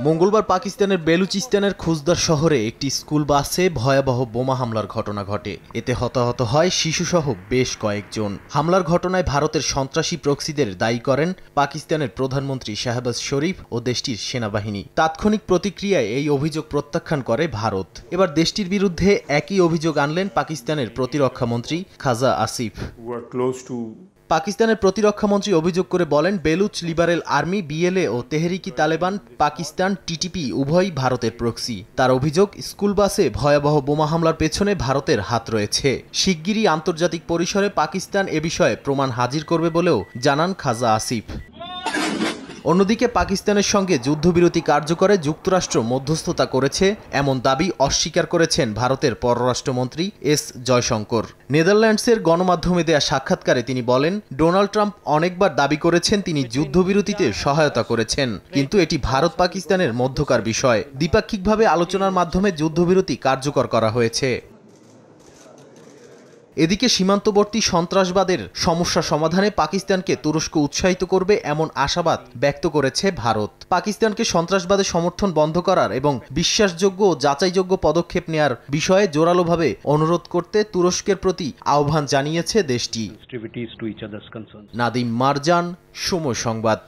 মঙ্গলবার পাকিস্তানের বেলুচিস্তানের খুজদার শহরে একটি স্কুল বাসে ভয়াবহ বোমা হামলার ঘটনা ঘটে। এতে হতাহত হয় শিশুসহ বেশ কয়েকজন। হামলার ঘটনায় ভারতের সন্ত্রাসী প্রক্সিদের দায়ী করেন পাকিস্তানের প্রধানমন্ত্রী শাহবাজ শরীফ ও দেশটির সেনাবাহিনী। তাৎক্ষণিক প্রতিক্রিয়ায় এই অভিযোগ প্রত্যাখ্যান করে ভারত। এবার দেশটির বিরুদ্ধে একই অভিযোগ আনলেন পাকিস্তানের প্রতিরক্ষামন্ত্রী খাজা আসিফ। পাকিস্তানের প্রতিরক্ষামন্ত্রী অভিযোগ করে বলেন, বেলুচ লিবারেল আর্মি বিএলএ ও তেহরিকি তালেবান পাকিস্তান টিটিপি উভয়ই ভারতের প্রক্সি। তার অভিযোগ, স্কুল বাসে ভয়াবহ বোমা হামলার পেছনে ভারতের হাত রয়েছে। শিগগিরই আন্তর্জাতিক পরিসরে পাকিস্তান এ বিষয়ে প্রমাণ হাজির করবে বলেও জানান খাজা আসিফ। অন্যদিকে পাকিস্তানের সঙ্গে যুদ্ধবিরতি কার্যকরে যুক্তরাষ্ট্র মধ্যস্থতা করেছে এমন দাবি অস্বীকার করেছেন ভারতের পররাষ্ট্রমন্ত্রী এস জয়শঙ্কর। নেদারল্যান্ডসের গণমাধ্যমে দেয়া সাক্ষাৎকারে তিনি বলেন, ডোনাল্ড ট্রাম্প অনেকবার দাবি করেছেন তিনি যুদ্ধবিরতিতে সহায়তা করেছেন, কিন্তু এটি ভারত পাকিস্তানের মধ্যকার বিষয়। দ্বিপাক্ষিকভাবে আলোচনার মাধ্যমে যুদ্ধবিরতি কার্যকর করা হয়েছে। এদিকে সীমান্তবর্তী সন্ত্রাসবাদের সমস্যা সমাধানে পাকিস্তানকে তুরস্ক উৎসাহিত করবে এমন আশাবাদ ব্যক্ত করেছে ভারত। পাকিস্তানকে সন্ত্রাসবাদের সমর্থন বন্ধ করার এবং বিশ্বাসযোগ্য ও যাচাইযোগ্য পদক্ষেপ নেয়ার বিষয়ে জোরালোভাবে অনুরোধ করতে তুরস্কের প্রতি আহ্বান জানিয়েছে দেশটি। নাদিম মারজান, সময় সংবাদ।